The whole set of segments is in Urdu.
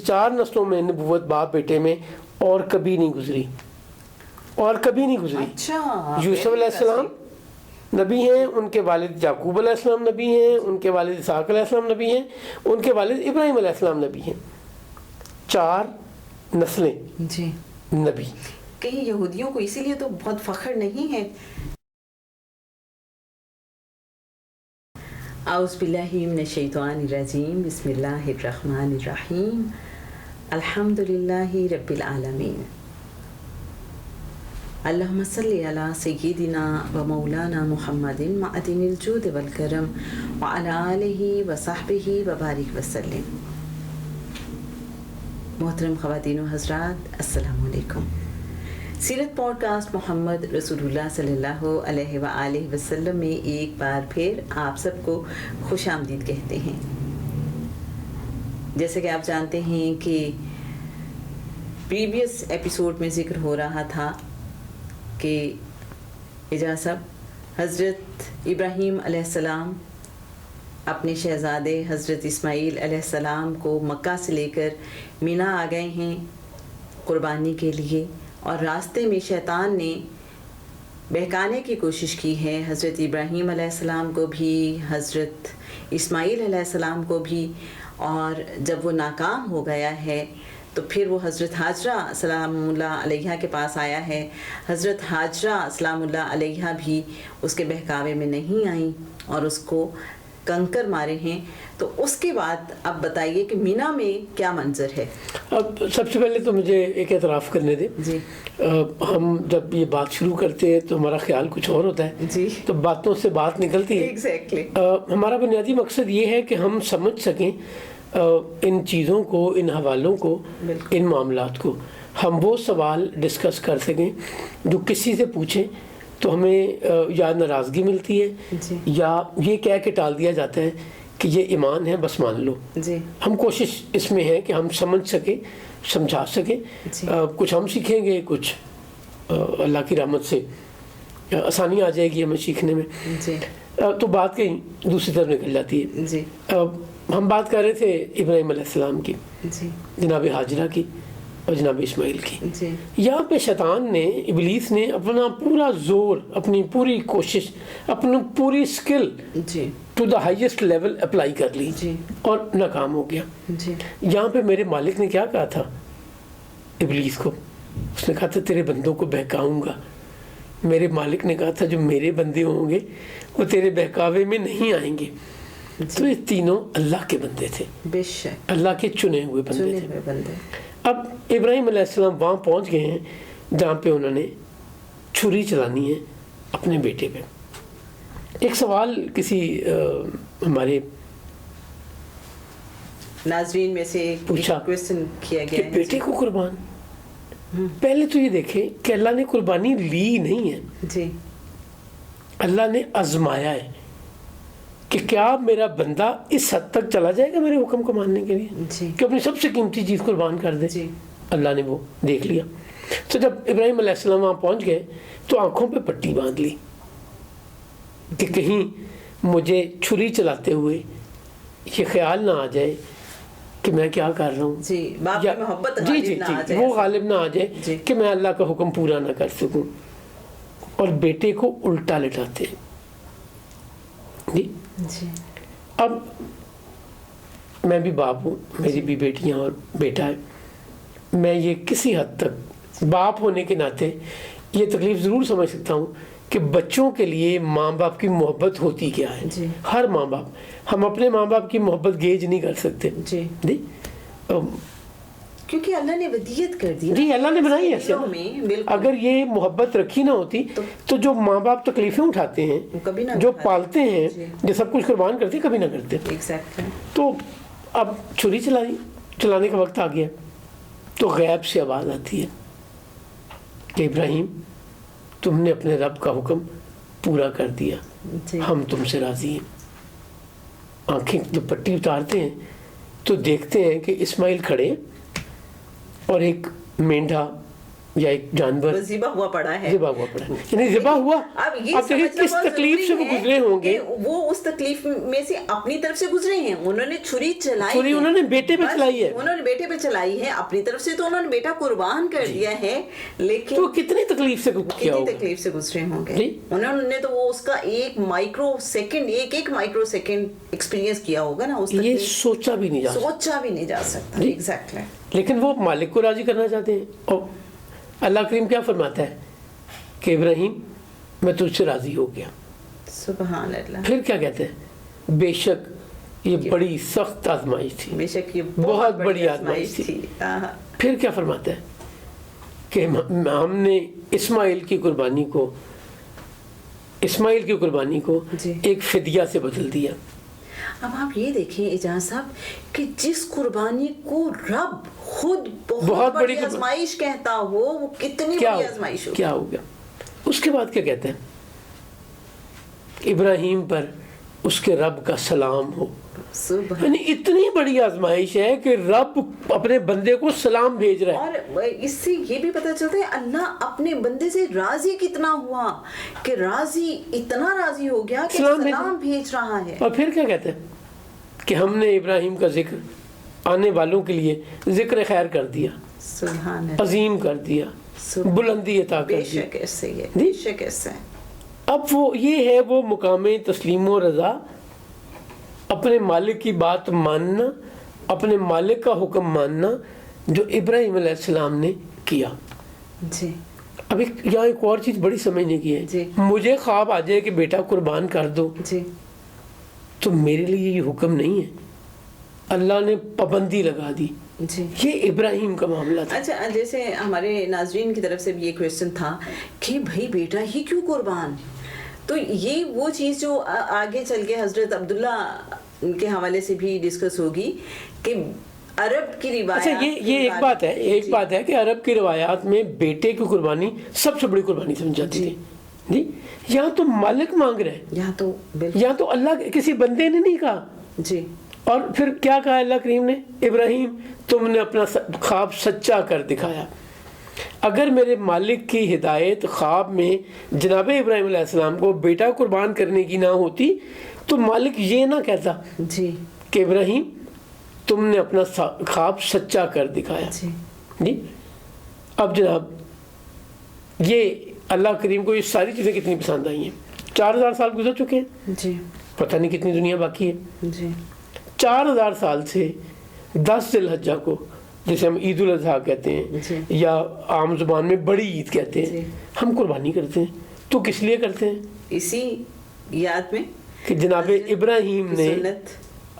4 نسلوں میں نبوت باپ بیٹے میں اور کبھی نہیں گزری، اور کبھی نہیں گزری۔ اچھا، یوسف علیہ السلام نبی ہیں، ان کے والد یعقوب علیہ السلام نبی ہیں، ان کے والد اسحاق علیہ السلام نبی ہیں، ان کے والد ابراہیم علیہ السلام نبی ہیں۔ 4 نسلیں جی نبی۔ کہیں یہودیوں کو اسی لیے تو بہت فخر نہیں ہے؟ اعوذ باللہ من الشیطان الرجیم، بسم اللہ الرحمن الرحیم، الحمد للہ رب العالمین، اللہم صلی علی سیدنا و مولانا محمد معدن الجود والکرم وعلی آلہ وصحبہ وبارک وسلم۔ محترم خواتین و حضرات، السلام علیکم۔ سیرت پوڈ کاسٹ محمد رسول اللہ صلی اللہ علیہ وآلہ وسلم میں ایک بار پھر آپ سب کو خوش آمدید کہتے ہیں۔ جیسے کہ آپ جانتے ہیں کہ پریویس ایپیسوڈ میں ذکر ہو رہا تھا کہ اعجاز صاحب حضرت ابراہیم علیہ السلام اپنے شہزادے حضرت اسماعیل علیہ السلام کو مکہ سے لے کر مینا آ گئے ہیں قربانی کے لیے، اور راستے میں شیطان نے بہکانے کی کوشش کی ہے حضرت ابراہیم علیہ السلام کو بھی، حضرت اسماعیل علیہ السلام کو بھی، اور جب وہ ناکام ہو گیا ہے تو پھر وہ حضرت حاجرہ سلام اللہ علیہا کے پاس آیا ہے۔ حضرت حاجرہ سلام اللہ علیہا بھی اس کے بہکاوے میں نہیں آئیں اور اس کو کنکر مارے ہیں۔ تو اس کے بعد اب بتائیے کہ مینا میں کیا منظر ہے؟ اب سب سے پہلے تو مجھے ایک اعتراف کرنے دیں۔ جی ہم جب یہ بات شروع کرتے ہیں تو ہمارا خیال کچھ اور ہوتا ہے، جی تو باتوں سے بات نکلتی ہے۔ ایگزیکٹلی ہمارا بنیادی مقصد یہ ہے کہ ہم سمجھ سکیں ان چیزوں کو، ان حوالوں کو، ان معاملات کو، ہم وہ سوال ڈسکس کر سکیں جو کسی سے پوچھیں تو ہمیں یا ناراضگی ملتی ہے جی یا یہ کہہ کے ٹال دیا جاتا ہے کہ یہ ایمان ہے بس مان لو۔ جی ہم کوشش اس میں ہے کہ ہم سمجھ سکیں، سمجھا سکیں، جی کچھ ہم سیکھیں گے، کچھ اللہ کی رحمت سے آسانی آ جائے گی ہمیں سیکھنے میں۔ جی تو بات کہیں دوسری طرف نکل جاتی ہے۔ جی ہم بات کر رہے تھے ابراہیم علیہ السلام کی، جی جناب حاجرہ کی اور جناب اسماعیل کی۔ جی یہاں پہ شیطان نے، ابلیس نے اپنا پورا زور، اپنی پوری کوشش، اپنی پوری سکل جی to the highest level apply کر لی جی اور ناکام ہو گیا۔ جی یہاں پہ میرے مالک نے کیا کہا تھا ابلیس کو؟ اس نے کہا تھا تیرے بندوں کو بہکاؤں گا۔ میرے مالک نے کہا تھا جو میرے بندے ہوں گے وہ تیرے بہکاوے میں نہیں آئیں گے۔ تو یہ تینوں اللہ کے بندے تھے، بے شک اللہ کے چنے ہوئے بندے چنے تھے۔ ہوئے بندے۔ اب ابراہیم علیہ السلام وہاں پہنچ گئے ہیں جہاں پہ انہوں نے چھری چلانی ہے اپنے بیٹے پہ۔ ایک سوال کسی ہمارے ناظرین میں سے پوچھا کویسچن کیا کہ گیا ہے بیٹے کو قربان، پہلے تو یہ دیکھیں کہ اللہ نے قربانی لی نہیں ہے، جی اللہ نے آزمایا ہے کہ کیا میرا بندہ اس حد تک چلا جائے گا میرے حکم کو ماننے کے لیے جی کہ اپنی سب سے قیمتی چیز قربان کر دے۔ جی اللہ نے وہ دیکھ لیا۔ تو جب ابراہیم علیہ السلام وہاں پہنچ گئے تو آنکھوں پہ پٹی باندھ لی کہ کہیں مجھے چھری چلاتے ہوئے یہ خیال نہ آ جائے کہ میں کیا کر رہا ہوں، جی باپ کی محبت جی غالب جی نہ آ جی جائے۔ وہ غالب نہ آ جائے جی کہ میں اللہ کا حکم پورا نہ کر سکوں، اور بیٹے کو الٹا لٹاتے ہیں۔ جی جی اب میں بھی باپ ہوں، میری بھی بیٹیاں اور بیٹا ہے، میں یہ کسی حد تک باپ ہونے کے ناطے یہ تکلیف ضرور سمجھ سکتا ہوں کہ بچوں کے لیے ماں باپ کی محبت ہوتی کیا ہے۔ جی ہر ماں باپ، ہم اپنے ماں باپ کی محبت گیج نہیں کر سکتے۔ جی جی کیونکہ اللہ نے ودیت کر دی، جی اللہ نے بنائی ایسے نا۔ میں بالکل اگر یہ محبت رکھی نہ ہوتی تو جو ماں باپ تکلیفیں اٹھاتے ہیں، کبھی نہ جو اٹھاتے۔ پالتے ہیں، جی جو سب کچھ قربان کرتے ہیں، کبھی نہ کرتے۔ ایگزیکٹلی تو اب چھری چلانے کا وقت آ گیا تو غیب سے آواز آتی ہے کہ ابراہیم تم نے اپنے رب کا حکم پورا کر دیا، جی ہم تم سے راضی ہیں۔ آنکھیں جو پٹی اتارتے ہیں تو دیکھتے ہیں کہ اسماعیل کھڑے اور ایک مینڈھا یا ایک جانور ذبح ہوا پڑا ہے، ذبح ہوا پڑا ہے، یعنی ذبح ہوا. اب یہ آپ دیکھیں سمجھنا کس بہت تکلیف سے وہ ضروری ہے گزرے ہوں گے. کہ وہ اس تکلیف میں سے اپنی طرف سے گزرے ہیں. انہوں نے چھری چلائی، چھری انہوں نے بیٹے پہ چلائی ہے، انہوں نے بیٹے پہ چلائی ہے اپنی طرف سے، تو انہوں نے بیٹا قربان کر دیا ہے، لیکن تو کتنی تکلیف سے کیا کتنی ہوگا. تکلیف سے گزرے ہوں گے. انہوں نے تو وہ اس کا ایک مائکرو سیکنڈ ایکسپیرینس کیا ہوگا نا. اس یہ سوچا بھی نہیں جا سکتا، سوچا بھی نہیں جا سکتا. ایگزیکٹلی. لیکن وہ مالک کو راضی کرنا چاہتے ہیں. اور اللہ کریم کیا فرماتا ہے کہ ابراہیم میں تجھ سے راضی ہو گیا. سبحان اللہ. پھر کیا کہتے ہیں، بے شک یہ بڑی سخت آزمائش تھی، بے شک یہ بہت بڑی آزمائش تھی. پھر کیا فرماتا ہے کہ ہم نے اسماعیل کی قربانی کو ایک فدیہ سے بدل دیا. اب آپ یہ دیکھیں اعجاز صاحب کہ جس قربانی کو رب خود بہت بڑی آزمائش کہتا ہو، وہ کتنی بڑی آزمائش ہو. کیا ہو گیا. اس کے بعد کیا کہتے ہیں، ابراہیم پر اس کے رب کا سلام ہو. یعنی اتنی بڑی آزمائش ہے کہ رب اپنے بندے کو سلام بھیج رہا ہے. اور اس سے یہ بھی پتہ چلتا ہے اللہ اپنے بندے سے راضی کتنا ہوا، کہ اتنا راضی ہو گیا کہ سلام بھیج رہا ہے. اور پھر کیا کہتے ہیں کہ ہم نے ابراہیم کا ذکر آنے والوں کے لیے ذکر خیر کر دیا، سبحان اللہ، عظیم کر دیا، بلندی عطا کر دی. بے شک ایسے ہی ہے، بے شک ایسے. اب وہ یہ ہے وہ مقام تسلیم و رضا، اپنے مالک کی بات ماننا، اپنے مالک کا حکم ماننا جو ابراہیم علیہ السلام نے کیا. جی اب یہاں ایک اور چیز بڑی سمجھنے کی ہے. مجھے خواب آ جائے کہ بیٹا قربان کر دو، جی تو میرے لیے یہ حکم نہیں ہے، اللہ نے پابندی لگا دی. جی یہ ابراہیم کا معاملہ تھا. اچھا، جیسے ہمارے ناظرین کی طرف سے بھی یہ کویسچن تھا کہ بھائی بیٹا ہی کیوں قربان، تو یہ وہ چیز جو آگے چل کے حضرت عبداللہ کے حوالے سے بھی ڈسکس ہوگی کہ عرب کی روایات. اچھا یہ ایک بات ہے کہ عرب کی روایات میں بیٹے کی قربانی سب سے بڑی قربانی سمجھی جاتی تھی. جی یہاں تو مالک مانگ رہے ہیں، یہاں تو اللہ کسی بندے نے نہیں کہا. جی اور پھر کیا کہا اللہ کریم نے، ابراہیم تم نے اپنا خواب سچا کر دکھایا. اگر میرے مالک کی ہدایت خواب میں جناب ابراہیم علیہ السلام کو بیٹا قربان کرنے کی نہ ہوتی تو مالک یہ نہ کہتا جی کہ ابراہیم تم نے اپنا خواب سچا کر دکھایا. جی اب جناب یہ اللہ کریم کو یہ ساری چیزیں کتنی پسند آئی ہیں. 4000 سال گزر چکے ہیں، جی پتہ نہیں کتنی دنیا باقی ہے. جی 4000 سال سے 10 ذی الحجہ کو جسے ہم عید الاضحیٰ کہتے ہیں یا عام زبان میں بڑی عید کہتے ہیں، ہم قربانی کرتے ہیں. تو کس لیے کرتے ہیں؟ اسی یاد میں کہ جناب ابراہیم نے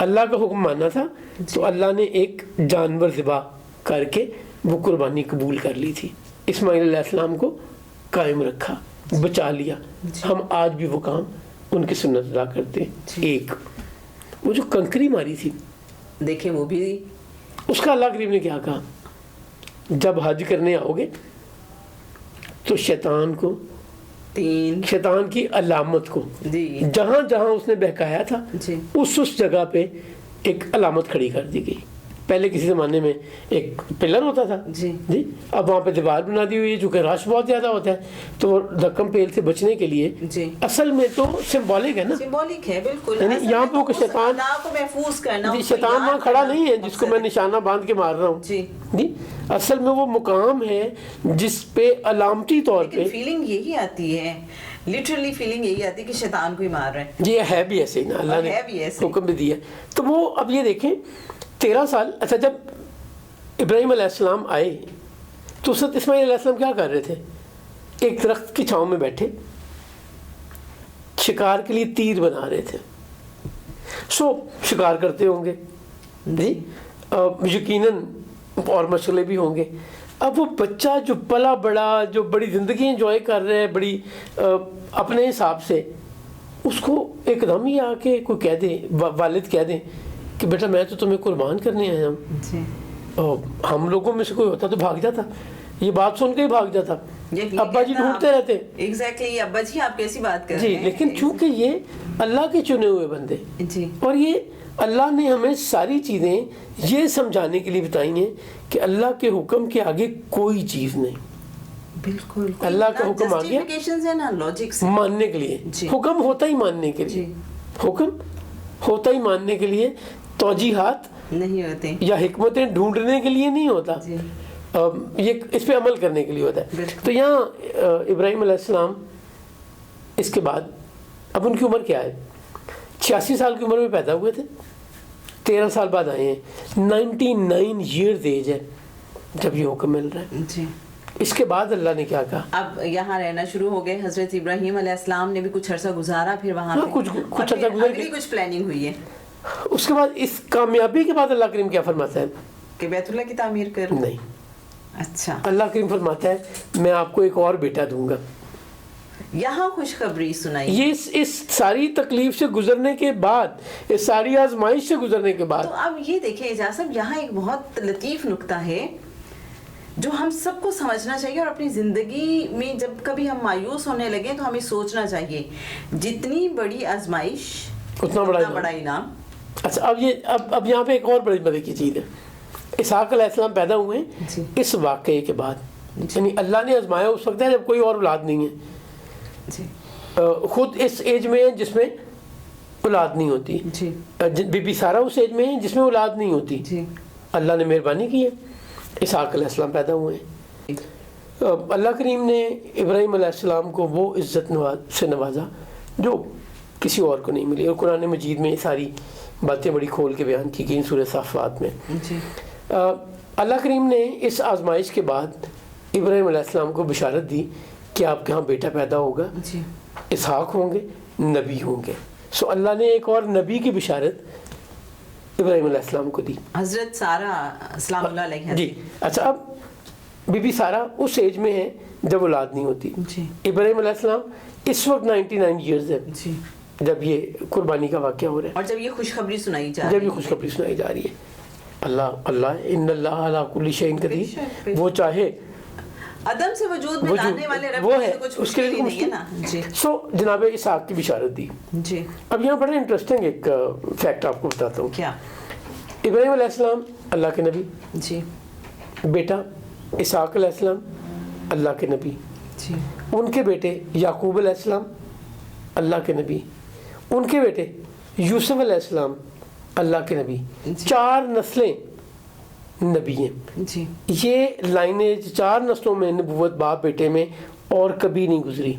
اللہ کا حکم مانا تھا تو اللہ نے ایک جانور ذبح کر کے وہ قربانی قبول کر لی تھی. اسماعیل علیہ السلام کو قائم رکھا، بچا لیا. ہم آج بھی وہ کام ان کی سنت ادا کرتے ہیں. ایک وہ جو کنکری ماری تھی دیکھیں، وہ بھی اس کا اللہ کریم نے کیا کہا، جب حج کرنے آؤ گے تو شیطان کی علامت کو جہاں جہاں اس نے بہکایا تھا اس جگہ پہ ایک علامت کھڑی کر دی گئی. پہلے کسی زمانے میں ایک پلر ہوتا تھا، جی اب وہاں پہ دیوار بنا دی ہوئی ہے. چونکہ رش بہت زیادہ ہوتا ہے تو دھکم پیل سے بچنے کے لیے اصل میں تو سمبولک ہے نا، سمبولک ہے بالکل. یعنی یہاں پہ شیطان کو محفوظ کرنا، شیطان وہاں کھڑا نہیں ہے جس کو میں نشانہ باندھ کے مار رہا ہوں. جی اصل میں وہ مقام ہے جس پہ علامتی طور پہ فیلنگ یہی آتی ہے، لٹرلی فیلنگ یہی آتی ہے کہ شیطان کو ہی مار رہے ہیں. یہ ہے بھی ایسے ہی نا، اللہ نے حکم بھی دیا. تو وہ اب یہ دیکھیں 13 سال. اچھا جب ابراہیم علیہ السلام آئے تو اس وقت اسماعیل علیہ السلام کیا کر رہے تھے؟ ایک درخت کی چھاؤں میں بیٹھے شکار کے لیے تیر بنا رہے تھے. شکار کرتے ہوں گے جی، یقیناً اور مشغلے بھی ہوں گے. اب وہ بچہ جو پلا بڑا، جو بڑی زندگی انجوائے کر رہے ہیں بڑی اپنے حساب سے، اس کو ایک دم ہی آ کے کوئی کہہ دے، والد کہہ دیں کہ بیٹا میں تو تمہیں قربان کرنے آیا ہوں. ہم لوگوں میں سے کوئی ہوتا تو بھاگ جاتا، یہ بات سن کے ہی بھاگ جاتا. ابا جی ڈھونڈتے رہتے. ایگزیکٹلی، ابا جی آپ کیسی بات کر رہے ہیں. جی لیکن چونکہ یہ اللہ کے چنے ہوئے بندے اور یہ اللہ نے ہمیں ساری چیزیں یہ سمجھانے کے لیے بتائی ہیں کہ اللہ کے حکم کے آگے کوئی چیز نہیں. بالکل اللہ کا حکم آ گیا justifications ہیں نا لاجک سے ماننے کے لیے. جی. حکم ہوتا ہی ماننے کے لیے, حکم ہوتا ہی ماننے کے لیے, توجیحات نہیں ہوتے یا حکمتیں ڈھونڈنے کے لیے نہیں ہوتا, جی. یہ اس پہ عمل کرنے کے لیے ہوتا ہے. تو یہاں ابراہیم علیہ السلام اس کے بعد اب ان کی عمر کیا ہے؟ 86 سال کی عمر میں پیدا ہوئے تھے, 13 سال بعد آئے ہیں, 99 ایئرز ایج ہے جب یہ حکم مل رہا ہے. جی. اس کے بعد اللہ نے کیا کہا؟ اب یہاں رہنا شروع ہو گئے. حضرت ابراہیم علیہ السلام نے بھی کچھ عرصہ گزارا, پھر وہاں پہ کچھ عرصہ گزر کے کچھ پلاننگ ہوئی ہے. اس کے بعد اس کامیابی کے بعد اللہ کریم کیا فرماتا ہے کہ بیت اللہ کی تعمیر کروں. نہیں, اچھا, اللہ کریم فرماتا ہے میں آپ کو ایک اور بیٹا دوں گا. یہاں خوشخبری سنائی. یہ اس ساری تکلیف سے گزرنے کے بعد, اس ساری آزمائش سے گزرنے کے بعد. تو اب یہ دیکھیں اعجاز صاحب, یہاں ایک بہت لطیف نقطہ ہے جو ہم سب کو سمجھنا چاہیے, اور اپنی زندگی میں جب کبھی ہم مایوس ہونے لگیں تو ہمیں سوچنا چاہیے جتنی بڑی آزمائش اتنا بڑا انعام. اچھا, اب یہاں پہ ایک اور بڑی مزے کی چیز ہے. اسحاق علیہ السلام پیدا ہوئے جی. اس واقعے کے بعد, یعنی اللہ نے آزمایا اس وقت ہے جب کوئی اور اولاد نہیں ہے. جی. خود اس ایج میں ہے جس میں اولاد نہیں ہوتی. جی. بی بی سارہ اس ایج میں ہے جس میں اولاد نہیں ہوتی. جی. اللہ نے مہربانی کی ہے, اسحاق علیہ السلام پیدا ہوئے ہیں. اللہ کریم نے ابراہیم علیہ السلام کو وہ عزت سے نوازا جو کسی اور کو نہیں ملی, اور قرآن مجید میں ساری باتیں بڑی کھول کے بیان کی گئی سورہ صافات میں. جی. اللہ کریم نے اس آزمائش کے بعد ابراہیم علیہ السلام کو بشارت دی کہ آپ کے ہاں بیٹا پیدا ہوگا, جی. اسحاق ہوں گے, نبی ہوں گے. سو اللہ نے ایک اور نبی کی بشارت ابراہیم علیہ السلام کو دی, حضرت سارہ سلام اللہ علیہ. جی. اچھا, اب بی بی سارہ اس ایج میں ہے جب اولاد نہیں ہوتی. جی. ابراہیم علیہ السلام اس وقت 99 ایئرز ہے جی. جب یہ قربانی کا واقعہ ہو رہا ہے, اور جب یہ خوشخبری سنائی جا جب یہ خوشخبری سنائی جا رہی ہے. اللہ ان اللہ علی کل شیء قدیر, وہ چاہے عدم سے وجود میں لانے والے رب وہ کے ہے, تو کچھ اس کے لیے مشکل ہی نہیں ہے نا. جی. سو جناب اسحاق کی بشارت دی. جی. اب یہاں بڑا انٹرسٹنگ ایک فیکٹ آپ کو بتاتا ہوں. کیا؟ ابراہیم علیہ السلام اللہ کے نبی, جی. بیٹا اسحاق علیہ السلام اللہ کے نبی, جی. ان کے بیٹے یعقوب علیہ السلام اللہ کے نبی, ان کے بیٹے یوسف علیہ السلام اللہ کے نبی. 4 نسلیں نبی ہیں. جی. یہ لائنیج 4 نسلوں میں نبوت باپ بیٹے میں اور کبھی نہیں گزری,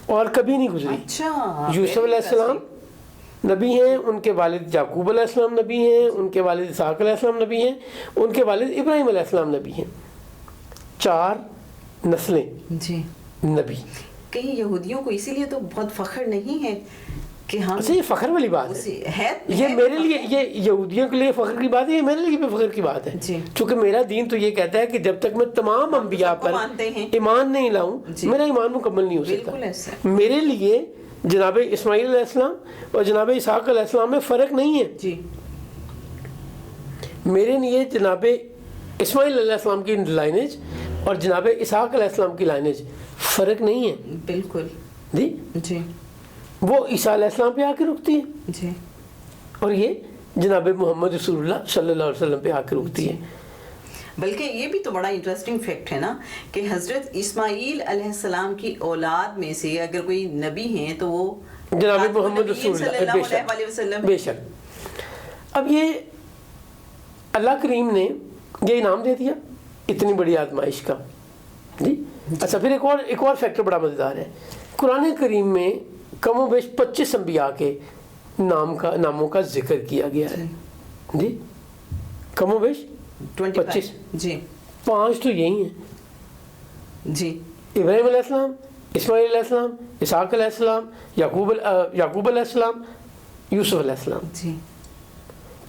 اور کبھی نہیں گزری. اچھا, یوسف علیہ السلام نبی ہیں, ان کے والد یعقوب علیہ السلام نبی ہیں, ان کے والد اسحاق علیہ السلام نبی ہیں, ان کے والد ابراہیم علیہ السلام نبی ہیں. 4 نسلیں جی. نبی. کہیں یہودیوں کو اسی لیے تو بہت فخر نہیں ہے کہ ہم, اچھا یہ فخر والی بات ہے, یہ میرے لیے, یہ یہودیوں کے لیے فخر کی بات ہے, یہ میرے لیے بھی فخر کی بات ہے. چونکہ میرا دین تو یہ کہتا ہے کہ جب تک میں تمام انبیاء پر ایمان نہیں لاؤں میرا ایمان مکمل نہیں ہو سکتا. میرے لیے جناب اسماعیل علیہ السلام اور جناب اسحاق علیہ السلام میں فرق نہیں ہے. جی. میرے لیے جناب اسماعیل علیہ السلام کی لائنیج اور جناب اسحاق علیہ السلام کی لائنیج فرق نہیں ہے. بالکل. جی. جی. وہ عیسیٰ علیہ السلام پہ آ کے رکتی ہے, جی. اور یہ جناب محمد رسول اللہ صلی اللہ علیہ وسلم پہ آ کے رکتی ہے. بلکہ یہ بھی تو بڑا انٹرسٹنگ فیکٹ ہے نا کہ حضرت اسماعیل علیہ السلام کی اولاد میں سے اگر کوئی نبی ہیں تو وہ جناب محمد رسول اللہ. علیہ وسلم. بے شک. اب یہ اللہ کریم نے یہ انعام دے دیا اتنی بڑی آزمائش کا. جی. اچھا, پھر ایک اور فیکٹر بڑا مزیدار ہے. قرآن کریم میں کم و بیش 25 انبیاء کے ناموں کا ذکر کیا گیا ہے. جی. کم و بیش 25. جی. 5 تو یہی ہیں. جی. ابراہیم علیہ السلام, اسماعیل علیہ السلام, اسحاق علیہ السلام, یعقوب علیہ السلام, یوسف علیہ السلام. جی.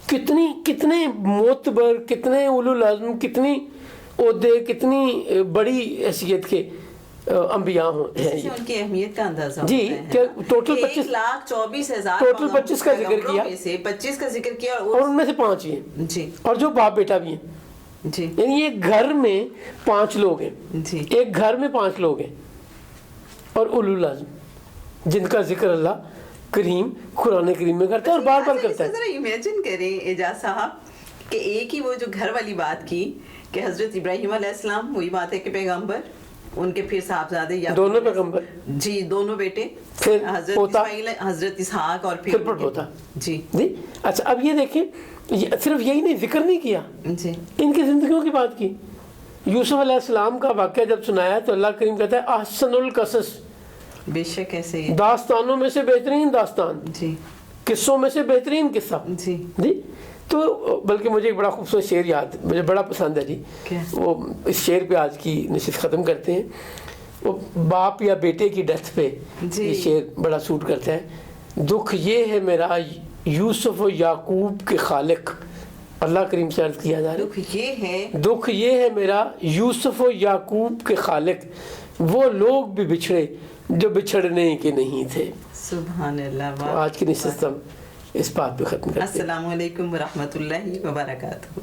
کتنے معتبر, کتنے اولو العزم, کتنی عہدے, کتنی بڑی حیثیت کے انبیاء ہیں. ان کی اہمیت کا اندازہ جی. کہ ٹوٹل 1,24,000 ٹوٹل 25 کا ذکر کیا, 25 کا ذکر کیا, اور ان میں سے 5 ہی ہیں. جی. اور جو باپ بیٹا بھی ہیں. جی. یعنی ایک گھر میں 5 لوگ ہیں. جی. ایک گھر میں 5 لوگ ہیں, اور اولو العزم جن کا ذکر اللہ کریم قرآن کریم میں کرتا ہے اور بار بار کرتا ہے. ذرا امیجن کریں اعجاز صاحب کہ ایک ہی وہ جو گھر والی بات کی کہ حضرت ابراہیم علیہ السلام, وہی بات ہے کہ پیغمبر, ان کے پھر صاحبزادے یعقوب دونوں پیغمبر، جی دونوں بیٹے، پھر حضرت پوتا، اسماعیل، حضرت اسحاق اور پھر پوتا. جی جی اچھا اب یہ دیکھیں، صرف یہی نہیں، ذکر نہیں کیا، جی ان کی زندگیوں کی بات کی. یوسف علیہ السلام کا واقعہ جب سنایا تو اللہ کریم کہتا ہے احسن القصص، بے شک ایسے ہی، داستانوں میں سے بہترین داستان، جی قصوں میں سے بہترین قصہ. جی جی تو بلکہ مجھے ایک بڑا خوبصورت شعر یاد، مجھے بڑا پسند ہے جی. کیا؟ وہ اس شعر پہ آج کی نشست ختم کرتے ہیں. وہ باپ یا بیٹے کی ڈیتھ پہ جی. یہ شعر بڑا سوٹ کرتا ہے. دکھ یہ ہے میرا یوسف و یعقوب کے خالق، اللہ کریم سے عرض کیا جا رہا ہے دکھ یہ ہے میرا یوسف و یعقوب کے خالق، وہ لوگ بھی بچھڑے جو بچھڑنے کے نہیں تھے. سبحان اللہ. تو آج کی نشست ہم اس بات پہ ختم کرتے ہیں. السلام علیکم ورحمۃ اللہ وبرکاتہ.